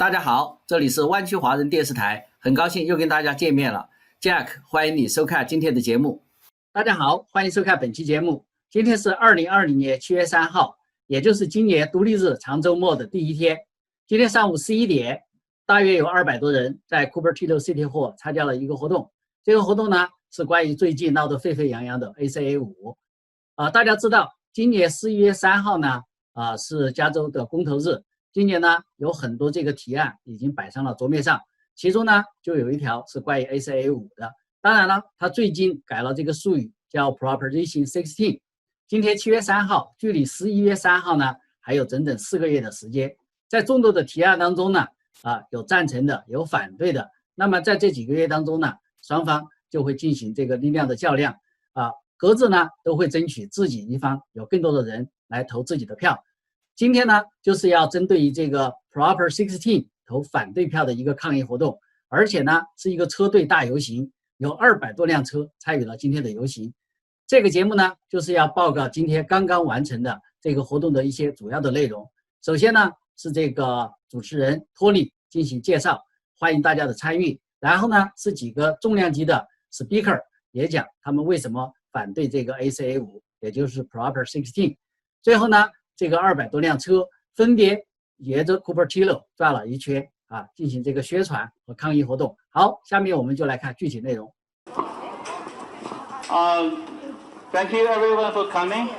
大家好，这里是湾区华人电视台，很高兴又跟大家见面了。Jack， 欢迎你收看今天的节目。大家好，欢迎收看本期节目。今天是2020年7月3号，也就是今年独立日长周末的第一天。今天上午11点，大约有200多人在 Cupertino City Hall 参加了一个活动。这个活动呢，是关于最近闹得沸沸扬扬的 ACA-5。大家知道，今年11月3号呢，是加州的公投日。今年呢，有很多这个提案已经摆上了桌面上，其中呢，就有一条是关于 ACA-5 的。当然了，他最近改了这个术语，叫 Proposition 16。今天7月3号，距离11月3号呢，还有整整4个月的时间。在众多的提案当中呢，有赞成的，有反对的。那么在这几个月当中呢，双方就会进行这个力量的较量，各自呢都会争取自己一方有更多的人来投自己的票。今天呢，就是要针对于这个 Prop 16投反对票的一个抗议活动，而且呢是一个车队大游行，有200多辆车参与了今天的游行。这个节目呢，就是要报告今天刚刚完成的这个活动的一些主要的内容。首先呢，是这个主持人托尼进行介绍，欢迎大家的参与。然后呢，是几个重量级的 speaker 也讲他们为什么反对这个 ACA-5，也就是 Prop 16。最后呢，这个200多辆车分别沿着 Cupertino 转了一圈进行这个宣传和抗议活动。好，下面我们就来看具体内容。Thank you everyone for coming.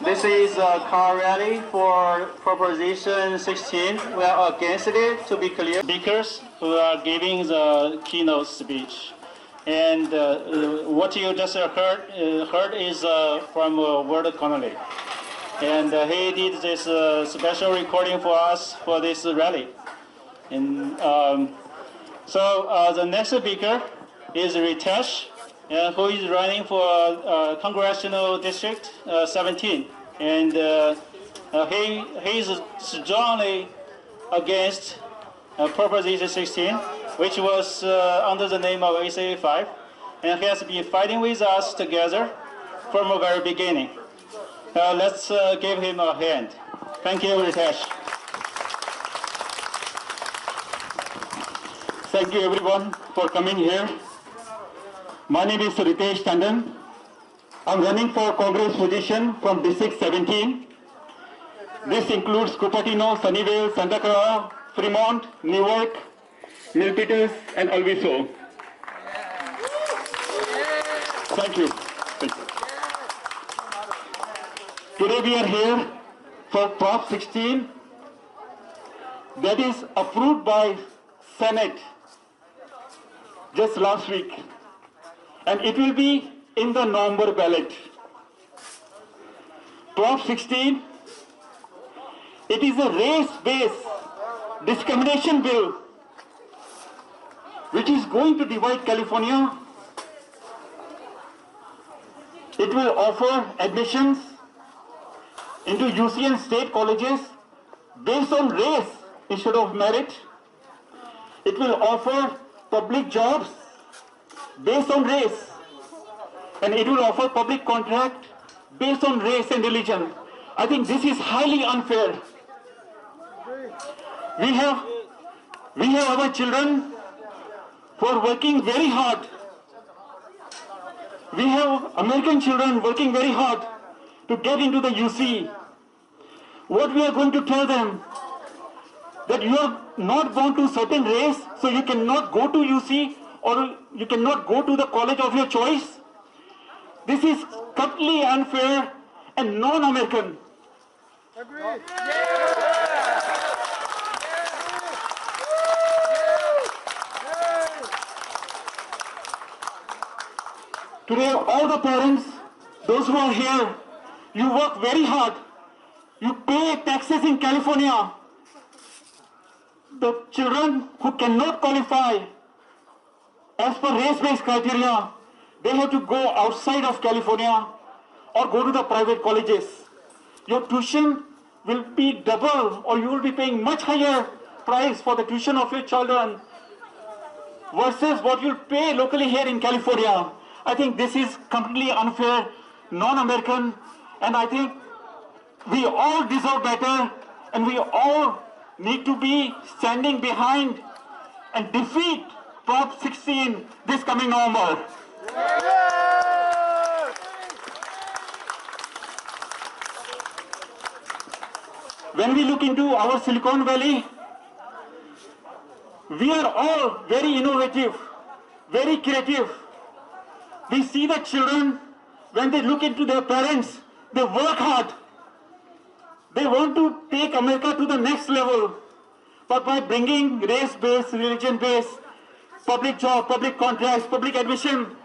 This is a car rally for Proposition 16. We are against it, to be clear. Speakers who are giving the keynote speech. And what you just heard is from Ward Connerly. And he did this special recording for us for this rally. And so the next speaker is Ritesh, who is running for Congressional District 17. And he is strongly against Proposition 16, which was under the name of ACA-5. And he has been fighting with us together from the very beginning. Let's give him a hand. Thank you, Ritesh. Thank you everyone for coming here. My name is Ritesh Tandon. I'm running for Congress position from District 17. This includes Cupertino, Sunnyvale, Santa Clara, Fremont, Newark, Milpitas, and Alviso. Thank you. Today we are here for Prop 16 that is approved by Senate just last week, and it will be in the November ballot. Prop 16, it is a race-based discrimination bill which is going to divide California. It will offer admissions into UC and state colleges based on race instead of merit. It will offer public jobs based on race, and it will offer public contract based on race and religion. I think this is highly unfair. We have our children who are working very hard. We have American children working very hard to get into the UC. What we are going to tell them? That you are not born to a certain race, so you cannot go to UC or you cannot go to the college of your choice? This is completely unfair and non-American. Agreed. Today, all the parents, those who are here, you work very hard. You pay taxes in California. The children who cannot qualify as per race-based criteria, they have to go outside of California or go to the private colleges. Your tuition will be double, or you will be paying much higher price for the tuition of your children versus what you'll pay locally here in California. I think this is completely unfair, non-American, and I think we all deserve better, and we all need to be standing behind and defeat Prop 16 this coming November. When we look into our Silicon Valley, we are all very innovative, very creative. We see the children, when they look into their parents, they work hard. They want to take America to the next level. But by bringing race-based, religion-based, public job, public contracts, public admission,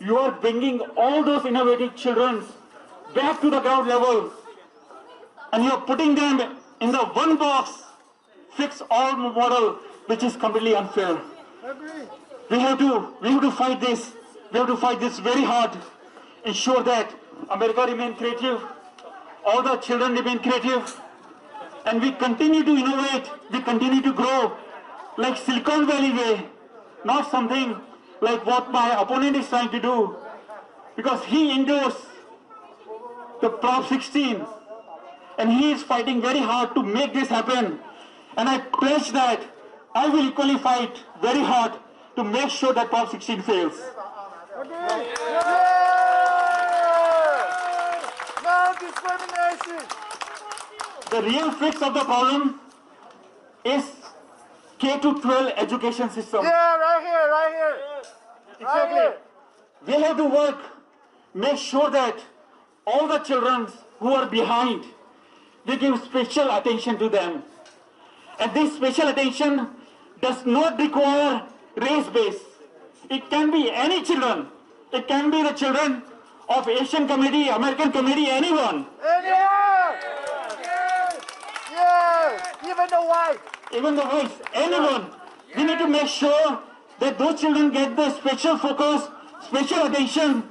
you are bringing all those innovative children back to the ground level. And you are putting them in the one box, fix-all model, which is completely unfair. We have to fight this. We have to fight this very hard. Ensure that America remains creative, all the children remain creative, and we continue to innovate, we continue to grow like Silicon Valley way, not something like what my opponent is trying to do, because he endorsed the Prop 16, and he is fighting very hard to make this happen. And I pledge that I will equally fight very hard to make sure that Prop 16 fails. No discrimination. The real fix of the problem is K-12 education system. Yeah, right here. Exactly. Right here. We have to work, make sure that all the children who are behind, we give special attention to them. And this special attention does not require race-based. It can be any children. It can be the children of Asian community, American community, anyone. Anyone? Yeah, even the white. Even the whites, anyone. We need to make sure that those children get the special focus, special attention,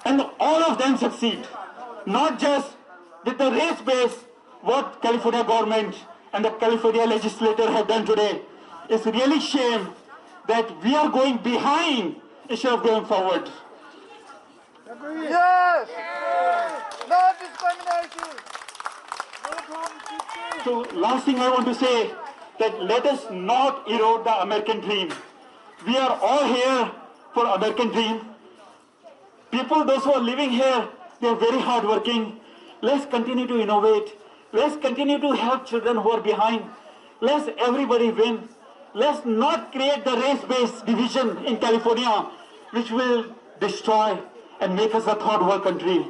and all of them succeed. Not just with the race base, what California government and the California legislature have done today. It's really shame that we are going behind instead of going forward. Yes. No discrimination. No problem. So last thing I want to say, that let us not erode the American dream. We are all here for American dream. People, those who are living here, they are very hardworking. Let's continue to innovate. Let's continue to help children who are behind. Let's everybody win. Let's not create the race-based division in California, which will destroy and make us a third world country.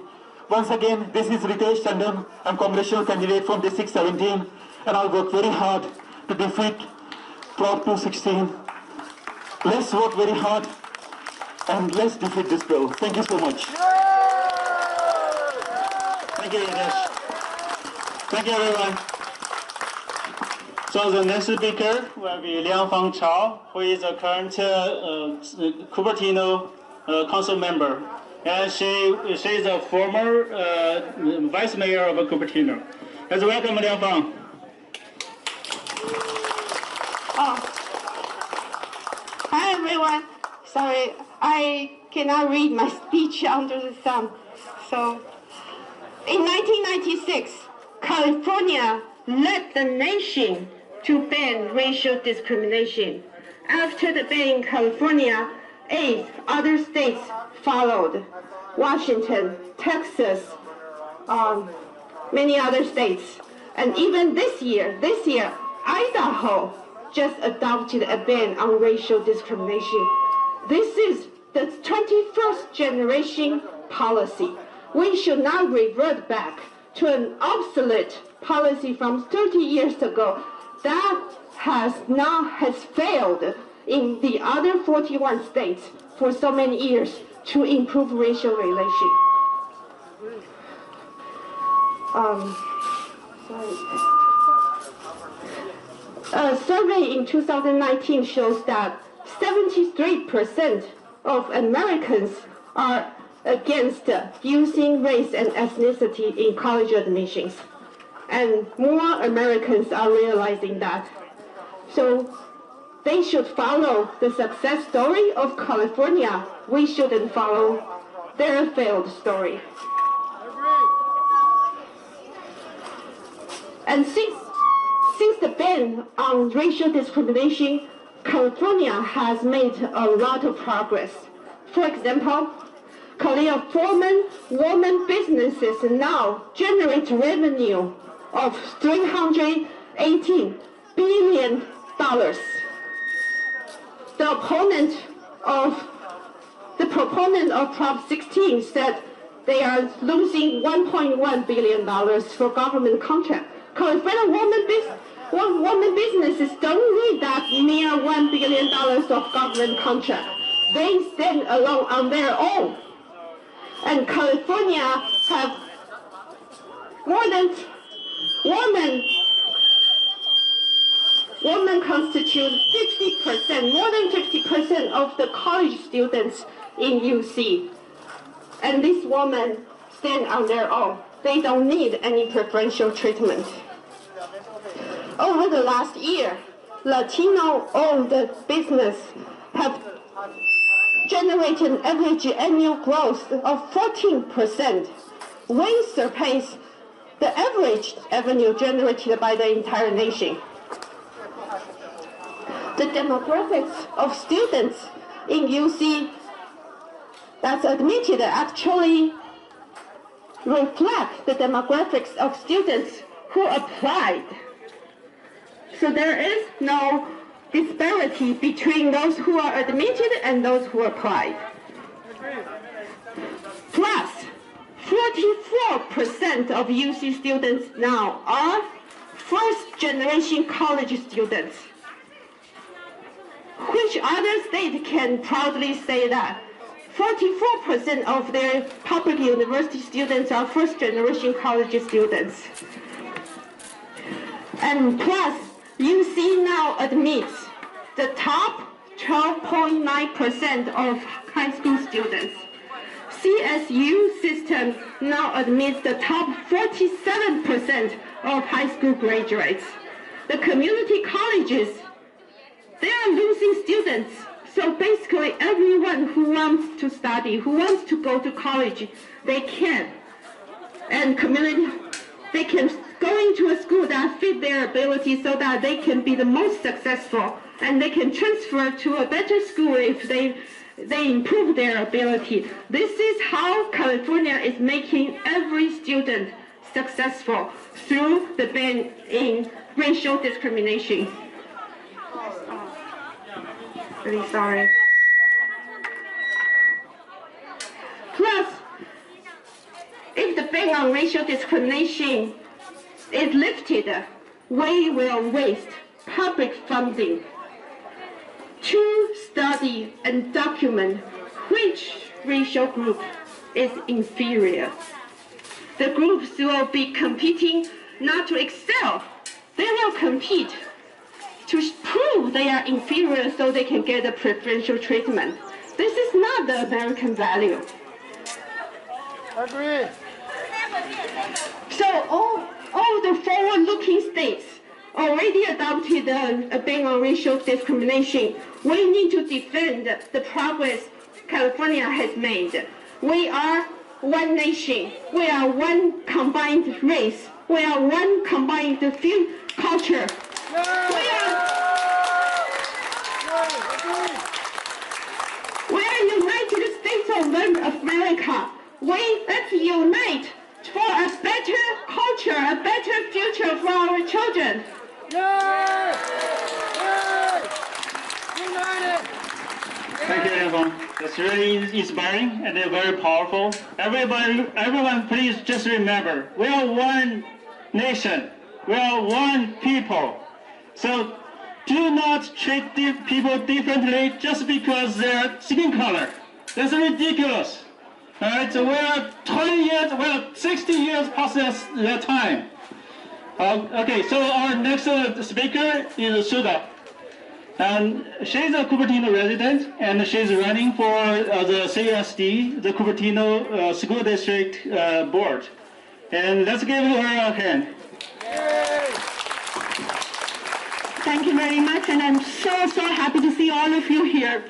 Once again, this is Ritesh Tandon. I'm congressional candidate from District 17, and I'll work very hard to defeat Prop 216. Let's work very hard, and let's defeat this bill. Thank you so much. Thank you, Ritesh. Thank you, everyone. So the next speaker will be Liang Fang Chao, who is a current Cupertino council member. And she is a former vice mayor of Cupertino. Let's welcome Liang Fang. Hi everyone. Sorry, I cannot read my speech under the sun. So, in 1996, California led the nation to ban racial discrimination. After the ban in California, 8 other states followed. Washington, Texas, many other states. And even this year, Idaho just adopted a ban on racial discrimination. This is the 21st generation policy. We should not revert back to an obsolete policy from 30 years ago that has failed in the other 41 states for so many years to improve racial relations. A survey in 2019 shows that 73% of Americans are against using race and ethnicity in college admissions. And more Americans are realizing that. So they should follow the success story of California. We shouldn't follow their failed story. And Since the ban on racial discrimination, California has made a lot of progress. For example, California women businesses now generate revenue of $318 billion. The proponent of Prop 16 said they are losing $1.1 billion for government contract. California women businesses don't need that mere $1 billion of government contract. They stand alone on their own. And California have women constitute 50%, more than 50% of the college students in UC. And these women stand on their own. They don't need any preferential treatment. Over the last year, Latino-owned business have generated an average annual growth of 14%, way surpass the average revenue generated by the entire nation. The demographics of students in UC that's admitted actually reflect the demographics of students who applied. So there is no disparity between those who are admitted and those who applied. Plus, 44% of UC students now are first-generation college students. Which other state can proudly say that? 44% of their public university students are first-generation college students. And plus, UC now admits the top 12.9% of high school students. CSU system now admits the top 47% of high school graduates. The community colleges, they are losing students. So basically everyone who wants to study, who wants to go to college, they can. And they can go into a school that fit their ability so that they can be the most successful, and they can transfer to a better school if they improve their ability. This is how California is making every student successful through the ban in racial discrimination. Really sorry. Plus, if the ban on racial discrimination is lifted, we will waste public funding to study and document which racial group is inferior. The groups will be competing not to excel, they will compete to prove they are inferior so they can get a preferential treatment. This is not the American value. Agree. So all the forward-looking states already adopted a ban on racial discrimination. We need to defend the progress California has made. We are one nation. We are one combined race. We are one combined culture. We are United States of America. Let's unite for a better culture, a better future for our children. Thank you, everyone. That's really inspiring and very powerful. Everyone, please just remember, we are one nation. We are one people. So do not treat people differently just because their skin color. That's ridiculous. All right, so we are 20 years, well, 60 years past that time. Okay, so our next speaker is Sudha. And she's a Cupertino resident, and she's running for the CUSD, the Cupertino School District Board. And let's give her a hand. Thank you very much, and I'm so happy to see all of you here.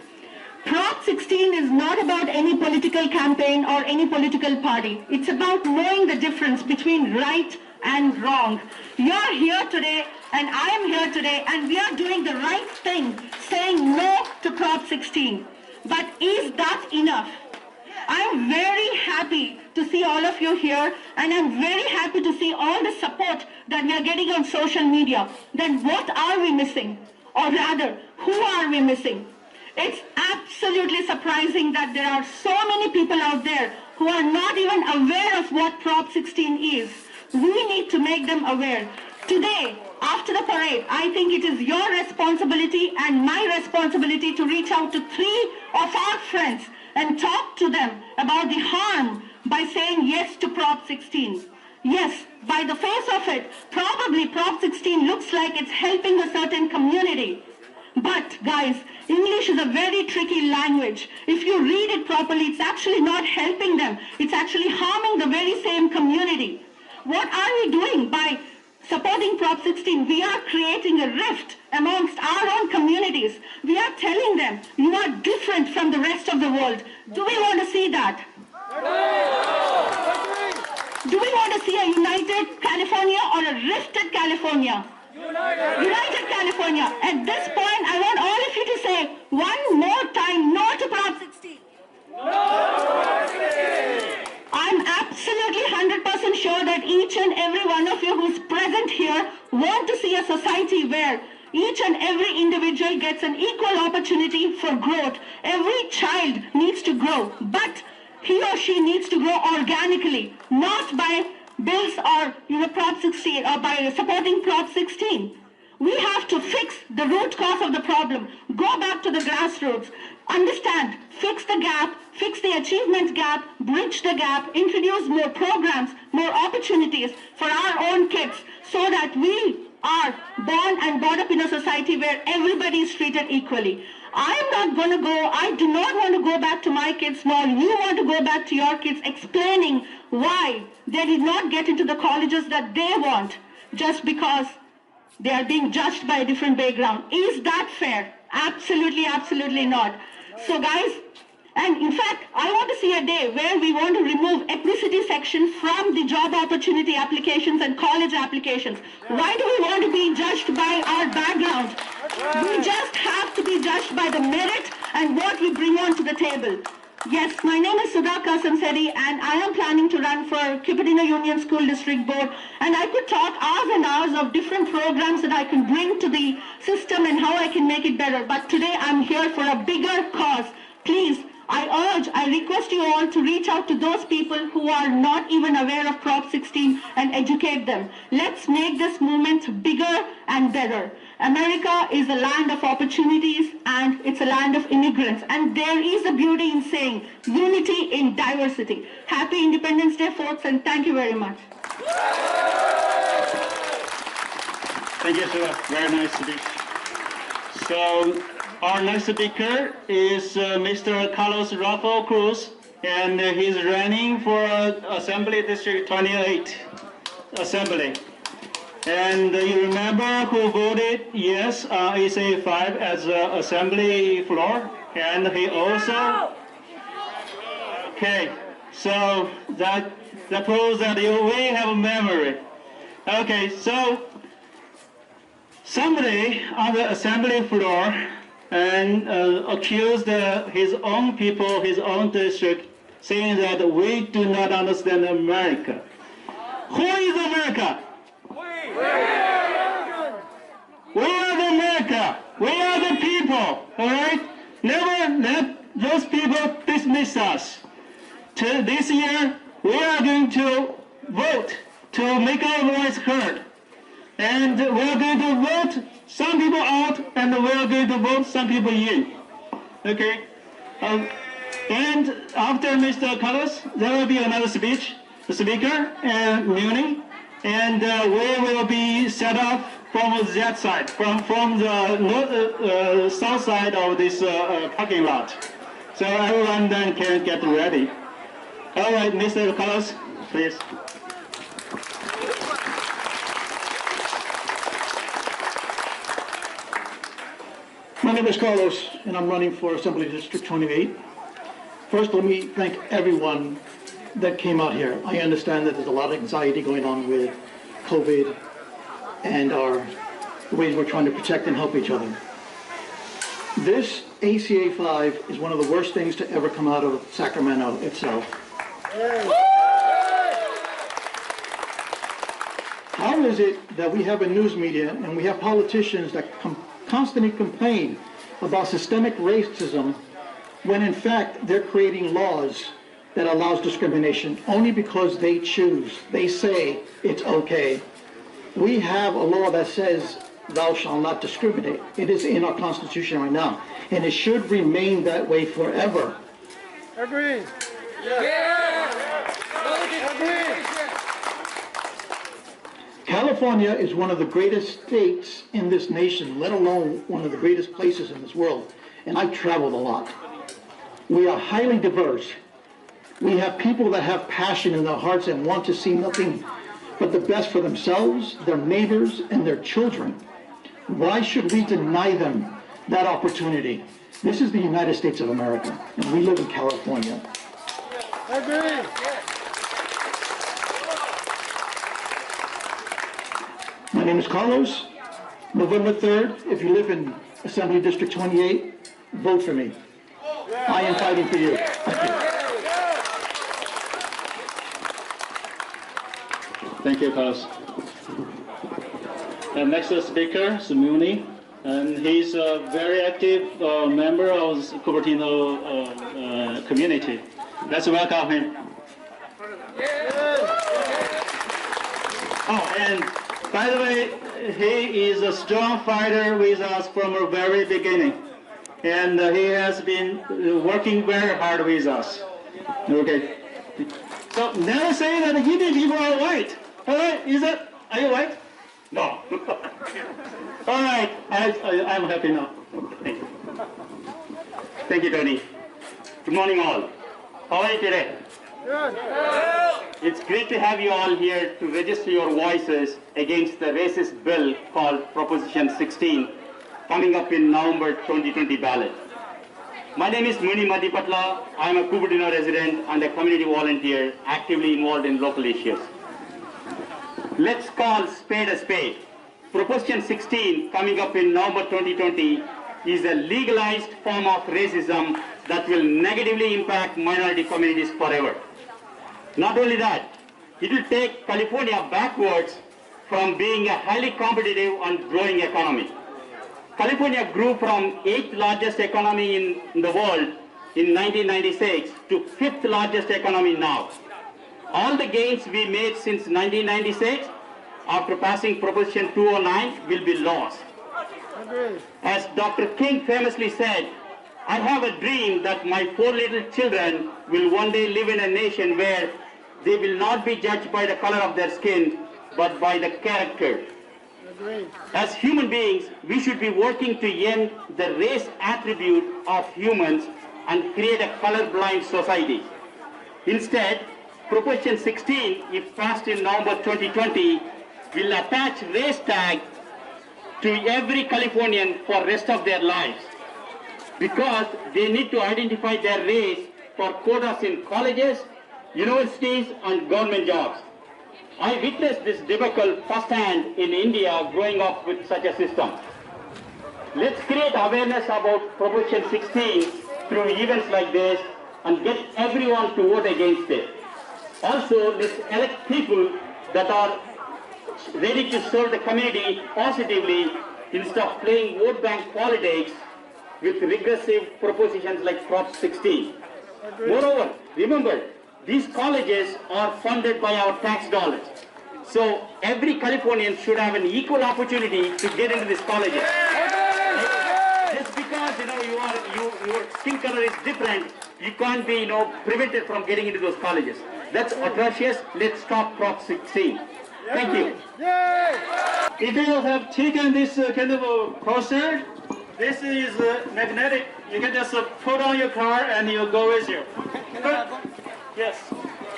Prop 16 is not about any political campaign or any political party. It's about knowing the difference between right and wrong. You're here today and I am here today, and we are doing the right thing, saying no to Prop 16. But is that enough? I'm very happy to see all of you here, and I'm very happy to see all the support that we are getting on social media. Then what are we missing? Or rather, who are we missing? It's absolutely surprising that there are so many people out there who are not even aware of what Prop 16 is. We need to make them aware. Today, after the parade, I think it is your responsibility and my responsibility to reach out to 3 of our friends and talk to them about the harm by saying yes to Prop 16. Yes, by the face of it, probably Prop 16 looks like it's helping a certain community. But guys, English is a very tricky language. If you read it properly, it's actually not helping them. It's actually harming the very same community. What are we doing by supporting Prop 16? We are creating a rift amongst our own communities. We are telling them, you are different from the rest of the world. Do we want to see that? Do we want to see a united California or a rifted California? United California. At this point, I want all of you to say one more time, no to Prop 16. I'm absolutely 100% sure that each and every one of you who's present here want to see a society where each and every individual gets an equal opportunity for growth. Every child needs to grow, but he or she needs to grow organically, not by bills or Prop 16 or by supporting Prop 16. We have to fix the root cause of the problem. Go back to the grassroots. Understand, fix the gap, fix the achievement gap, bridge the gap, introduce more programs, more opportunities for our own kids so that we are born and brought up in a society where everybody is treated equally. I do not want to go back to my kids, nor you want to go back to your kids explaining why they did not get into the colleges that they want just because they are being judged by a different background. Is that fair? Absolutely, absolutely not. So guys, and in fact, I want to see a day where we want to remove ethnicity section from the job opportunity applications and college applications. Why do we want to be judged by our background? We just have to be judged by the merit and what we bring onto the table. Yes, my name is Sudha Kasamsetty, and I am planning to run for Cupertino Union School District Board, and I could talk hours and hours of different programs that I can bring to the system and how I can make it better. But today I'm here for a bigger cause. Please, I request you all to reach out to those people who are not even aware of Prop 16 and educate them. Let's make this movement bigger and better. America is a land of opportunities and it's a land of immigrants. And there is a beauty in saying unity in diversity. Happy Independence Day, folks, and thank you very much. Thank you, Sudha. Very nice speech. So our next speaker is Mr. Carlos Rafael Cruz, and he's running for Assembly District 28 Assembly. And you remember who voted yes on ACA-5 as Assembly floor? And he also... Okay, so that proves that we have a memory. Okay, so somebody on the Assembly floor and accused his own people, his own district, saying that we do not understand America. Who is America? We are the America. We are the people, all right? Never let those people dismiss us. This year, we are going to vote to make our voice heard. And we are going to vote some people out, and we are going to vote some people in. Okay? And after Mr. Carlos, there will be another speech, the speaker, and Muni. And we will be set up from that side, from the south side of this parking lot. So everyone then can get ready. All right, Mr. Carlos, please. My name is Carlos, and I'm running for Assembly District 28. First, let me thank everyone that came out here. I understand that there's a lot of anxiety going on with COVID and our the ways we're trying to protect and help each other. This ACA-5 is one of the worst things to ever come out of Sacramento itself. How is it that we have a news media and we have politicians that constantly complain about systemic racism when in fact they're creating laws that allows discrimination only because they choose, they say it's okay? We have a law that says thou shalt not discriminate. It is in our Constitution right now, and it should remain that way forever. Agree. California is one of the greatest states in this nation, let alone one of the greatest places in this world, and I've traveled a lot. We are highly diverse. We have people that have passion in their hearts and want to see nothing but the best for themselves, their neighbors, and their children. Why should we deny them that opportunity? This is the United States of America, and we live in California. Agree. My name is Carlos. November 3rd, if you live in Assembly District 28, vote for me. I am fighting for you. Thank you. Thank you, Carlos. And next speaker is Muni, and he's a very active member of the Cupertino community. Let's welcome him. Oh, and by the way, he is a strong fighter with us from the very beginning, and he has been working very hard with us. Okay. So never say that Hindi people are white. All right, are you white? No. All right, I'm happy now. Thank you. Thank you, Tony. Good morning, all. How are you today? Good. It's great to have you all here to register your voices against the racist bill called Proposition 16, coming up in November 2020 ballot. My name is Muni Madhdhipatla. I'm a Cupertino resident and a community volunteer actively involved in local issues. Let's call spade a spade. Proposition 16, coming up in November 2020, is a legalized form of racism that will negatively impact minority communities forever. Not only that, it will take California backwards from being a highly competitive and growing economy. California grew from 8th largest economy in the world in 1996 to 5th largest economy now. All the gains we made since 1996 after passing Proposition 209 will be lost. As Dr. King famously said, I have a dream that my 4 little children will one day live in a nation where they will not be judged by the color of their skin, but by the character. As human beings, we should be working to end the race attribute of humans and create a colorblind society. Instead, Proposition 16, if passed in November 2020, will attach race tag to every Californian for rest of their lives, because they need to identify their race for quotas in colleges, universities, and government jobs. I witnessed this debacle firsthand in India growing up with such a system. Let's create awareness about Proposition 16 through events like this and get everyone to vote against it. Also, let's elect people that are ready to serve the community positively instead of playing vote bank politics with regressive propositions like Prop 16. Moreover, remember, these colleges are funded by our tax dollars. So every Californian should have an equal opportunity to get into these colleges. Just because your skin color is different, you can't be prevented from getting into those colleges. That's atrocious. Let's stop Prop 16. Thank you. If you have taken this kind of a poster, this is magnetic. You can just put on your car and you'll go with you. Yes.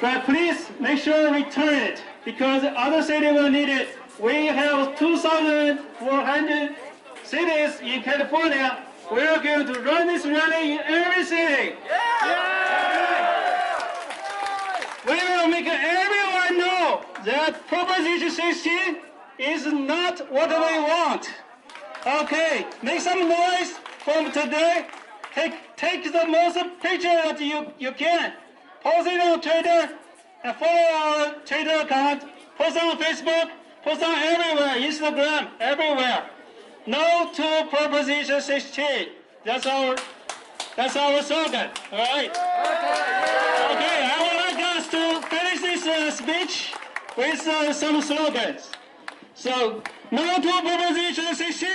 But please make sure to return it, because other cities will need it. We have 2,400 cities in California. We are going to run this rally in every city. We will make everyone know that Proposition 16 is not what we want. Okay, make some noise from today. Take the most picture that you can. Post it on Twitter and follow our Twitter account. Post on Facebook. Post on everywhere. Instagram, everywhere. No to Proposition 16. That's our slogan. All right. Okay, I would like us to finish this speech with some slogans. So, no to Proposition 16.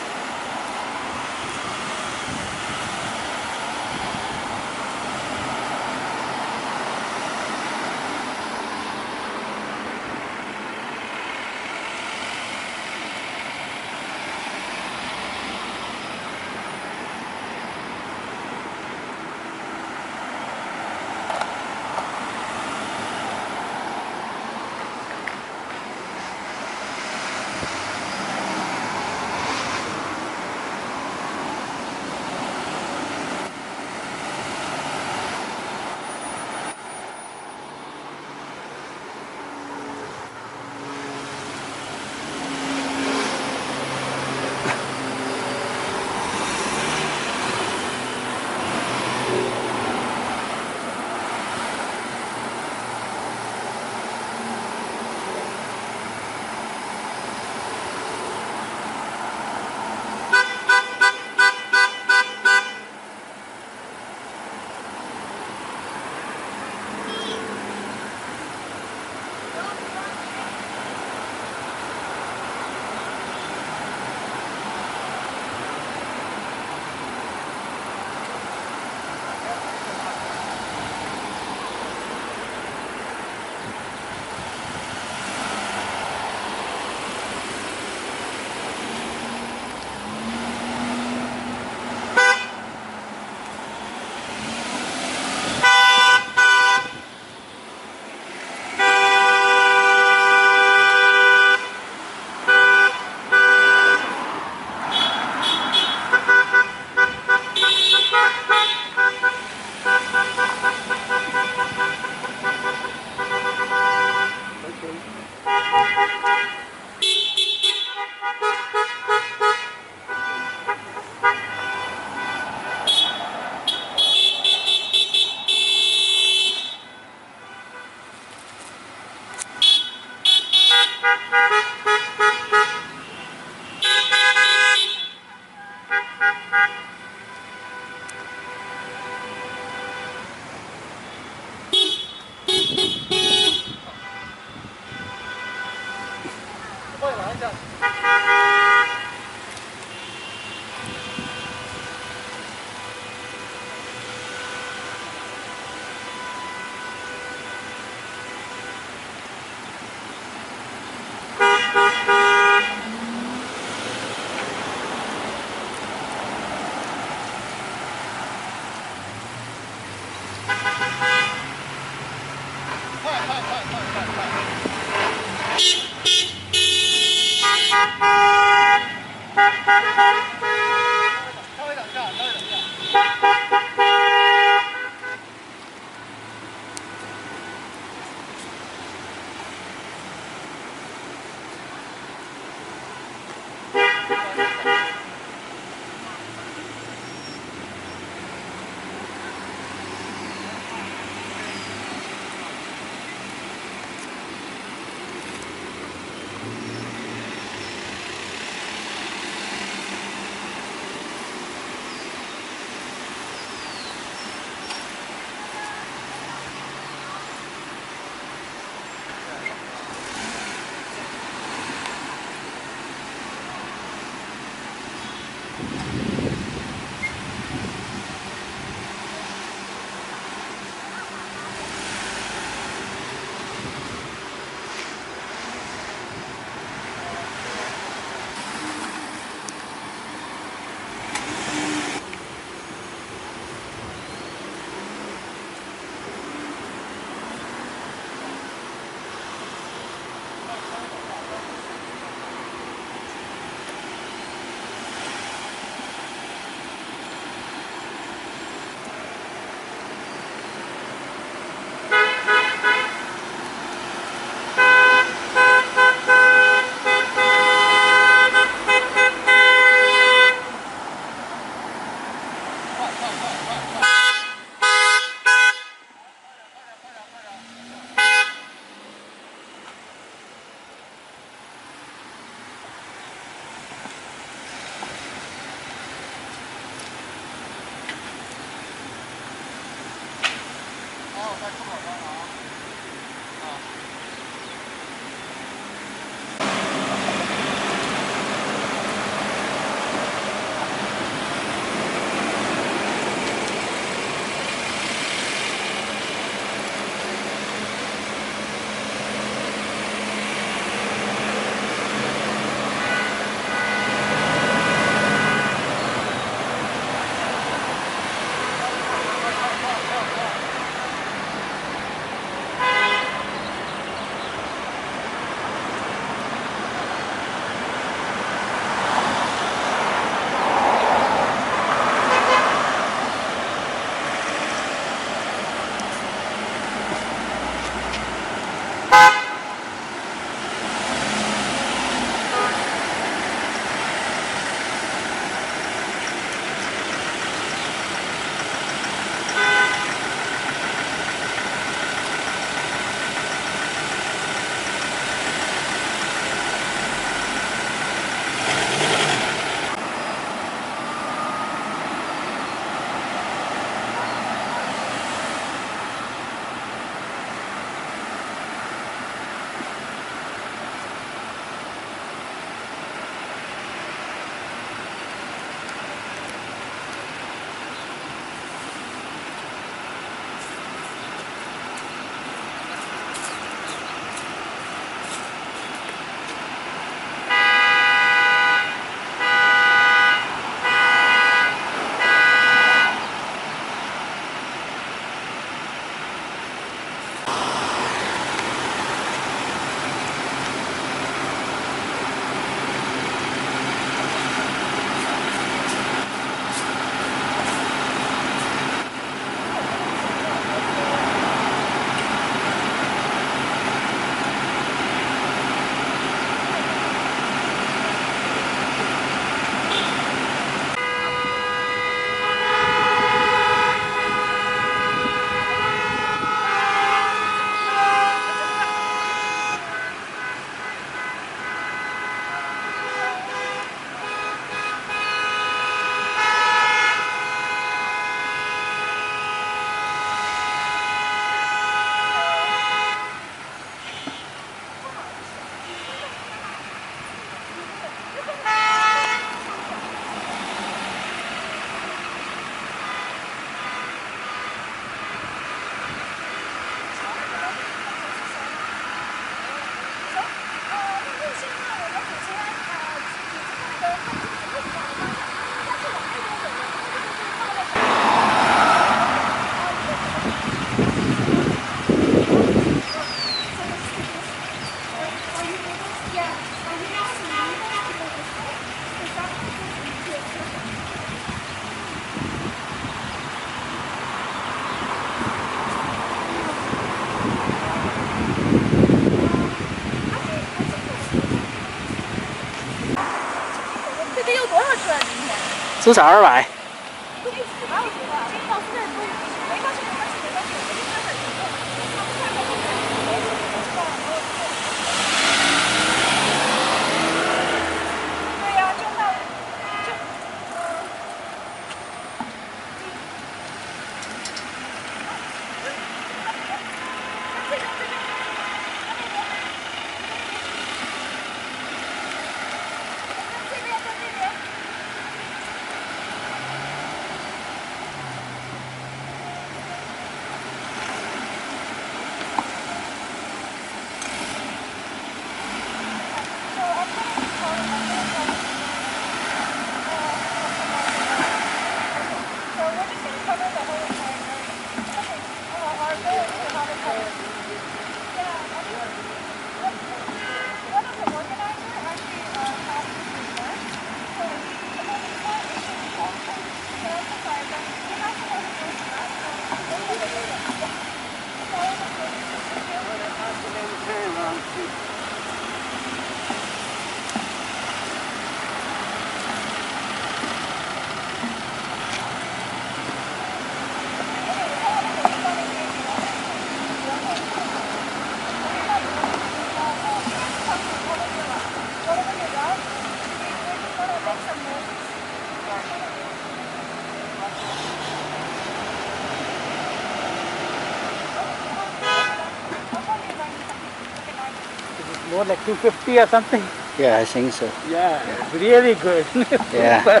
多少200？More like 250 or something. Yeah, I think so. Yeah, it's really good. Yeah,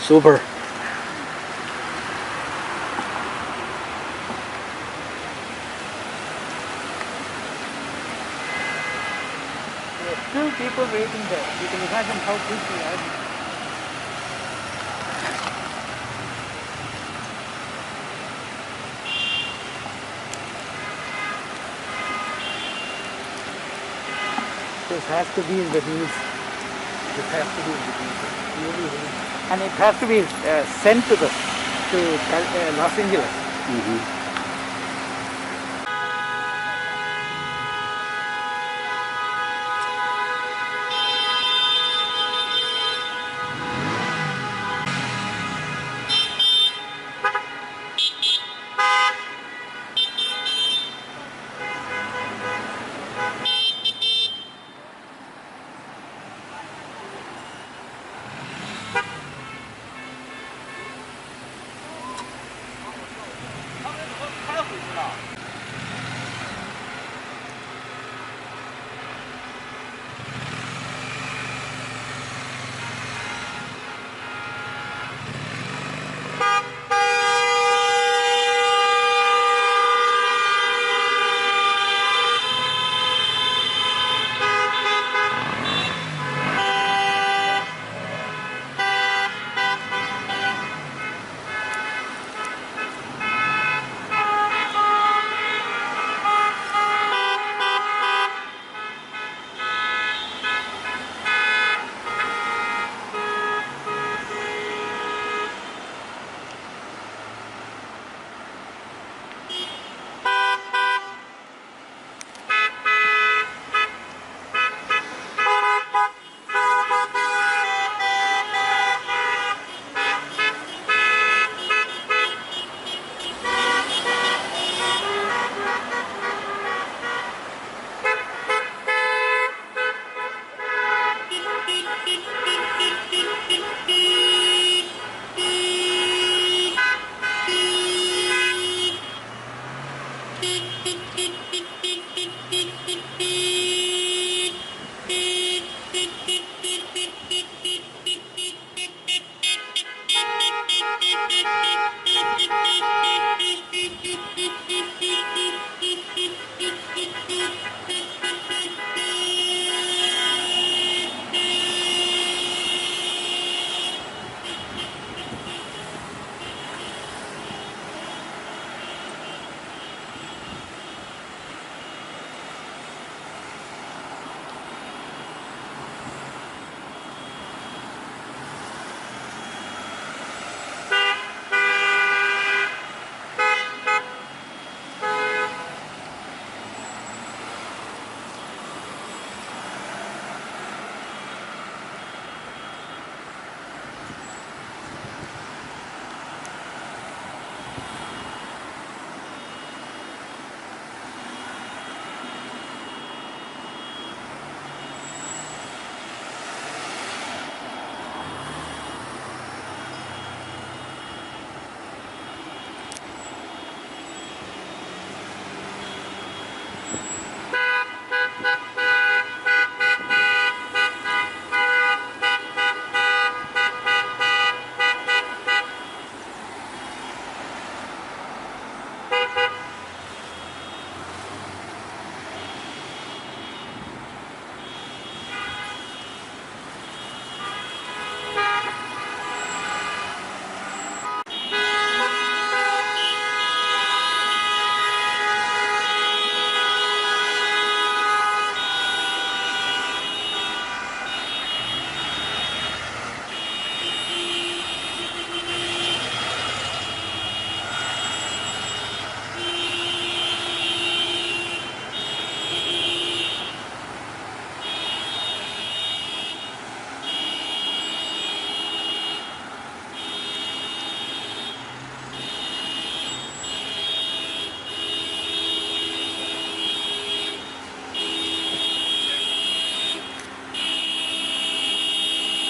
super. There are still people waiting there. You can imagine how busy I am. This has to be in the news. This has to be in the news. Really, really. And it has to be sent to Los Angeles. Mm-hmm.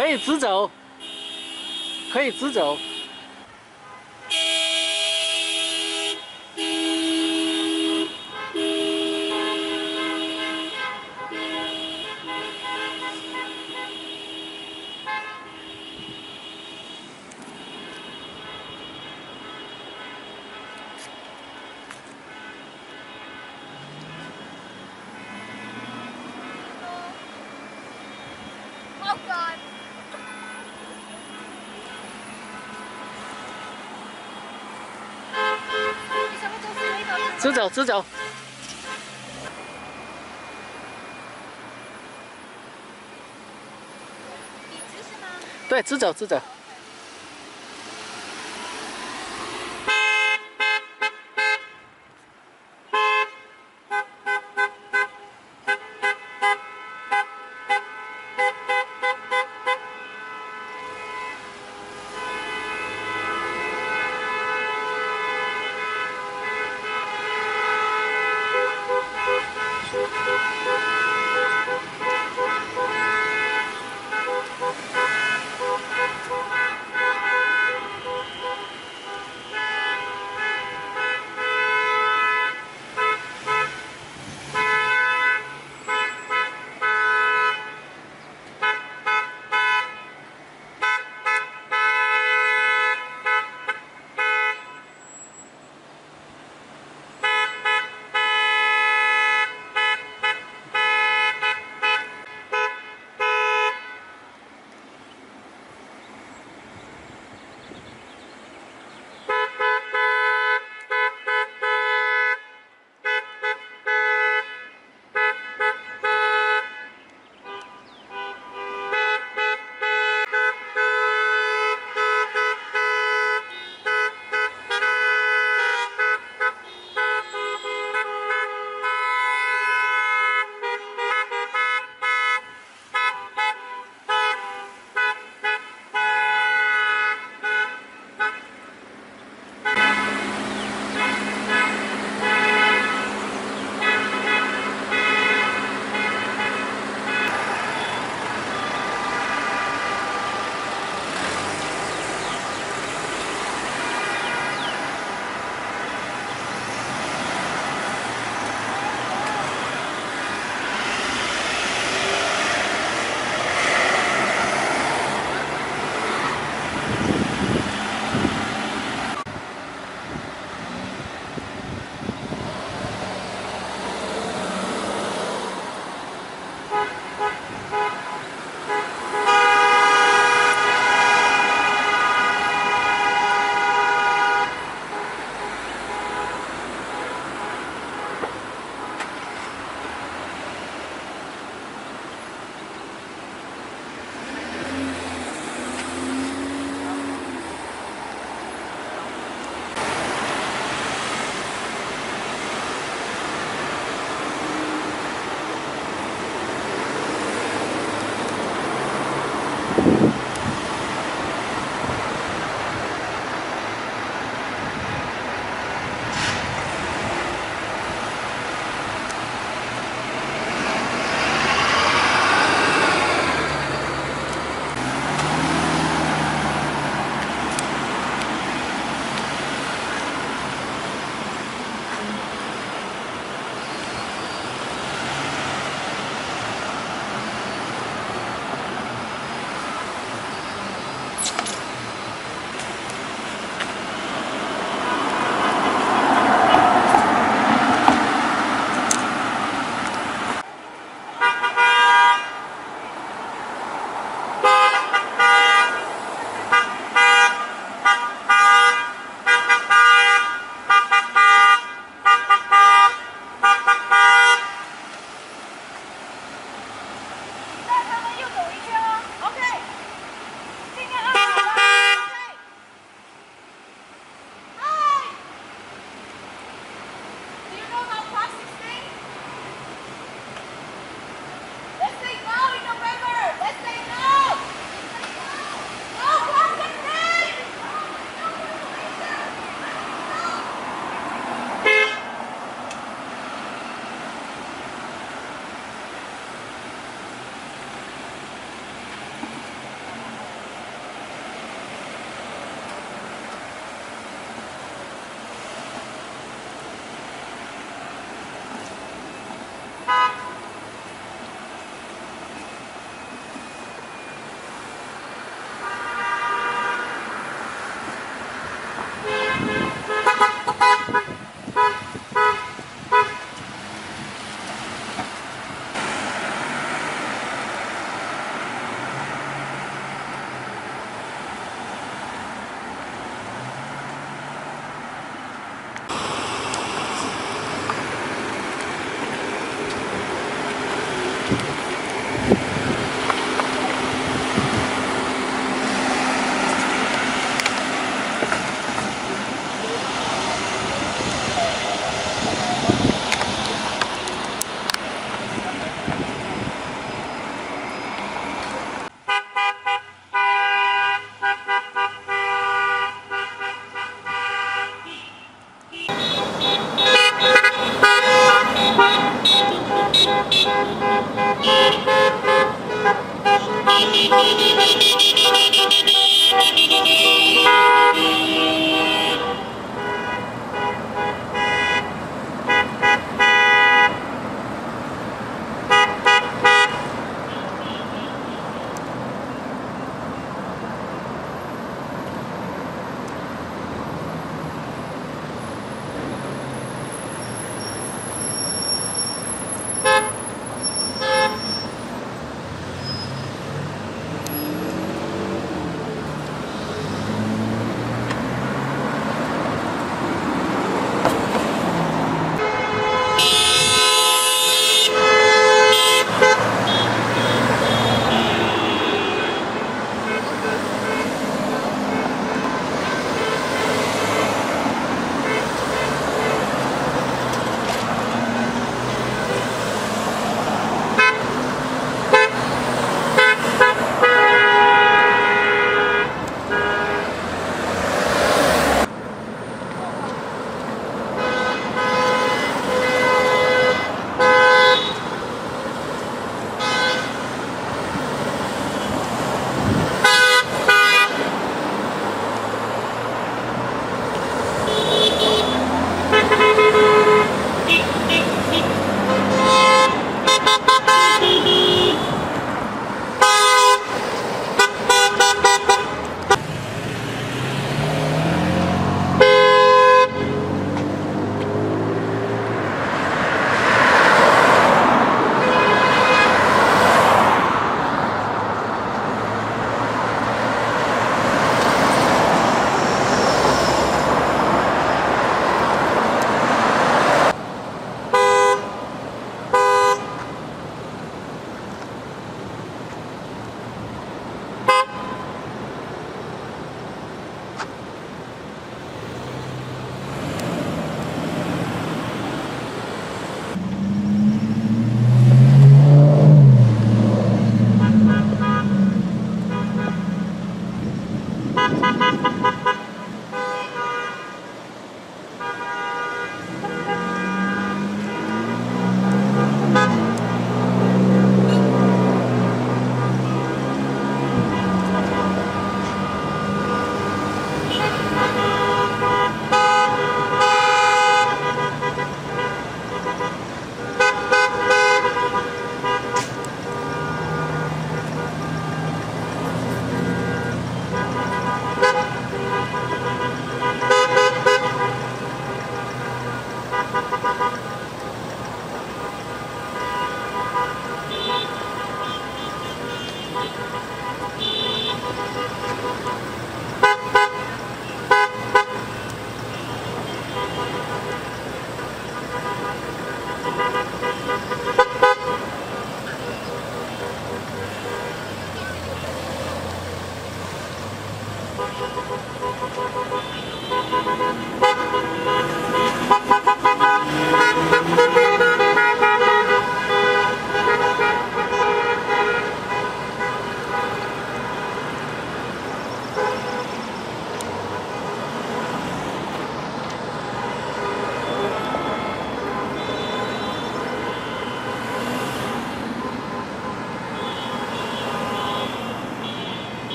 可以直走，可以直走。直走，直走。对，直走，直走。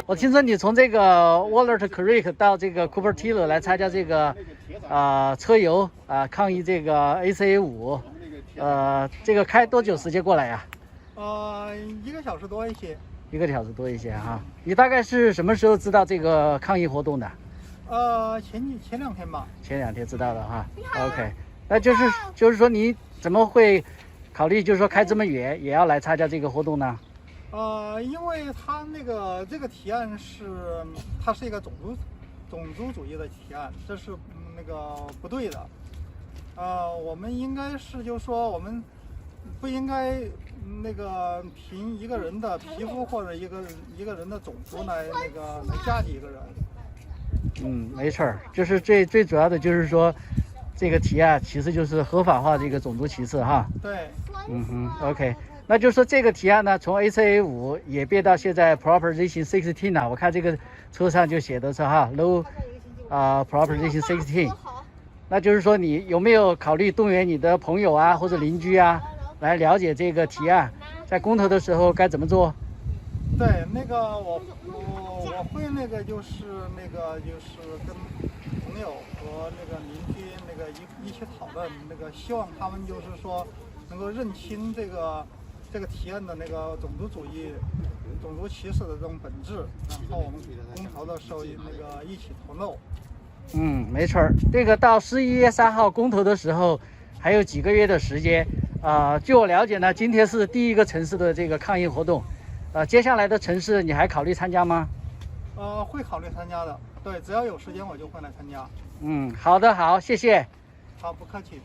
我听说你从这个 Walnut Creek 到这个 Cupertino 来参加这个车游抗议这个 ACA-5，这个开多久时间过来呀？1个小时多一些。1个小时多一些哈。你大概是什么时候知道这个抗议活动的？前2天吧。前2天知道的哈。OK， 那就是说你怎么会考虑就是说开这么远也要来参加这个活动呢？因为他这个提案它是一个种族主义的提案，这是不对的。我们应该是就是说我们不应该凭一个人的皮肤或者一个人的种族来价值一个人。没错，就是最主要的就是说这个提案其实就是合法化这个种族歧视哈。对。OK。那就是说这个提案呢，从 ACA-5也变到现在 Proposition 16了。我看这个车上就写的是哈 No Proposition 16。那就是说你有没有考虑动员你的朋友啊或者邻居啊来了解这个提案，在公投的时候该怎么做？对，那个我会就是跟朋友和那个邻居一起讨论，希望他们就是说能够认清这个提案的种族主义、种族歧视的这种本质，然后我们公投的时候一起投 no。没错儿，这个到11月3号公投的时候还有几个月的时间。据我了解呢，今天是第一个城市的这个抗议活动。接下来的城市你还考虑参加吗？会考虑参加的。对，只要有时间我就会来参加。好的，好，谢谢。好，不客气。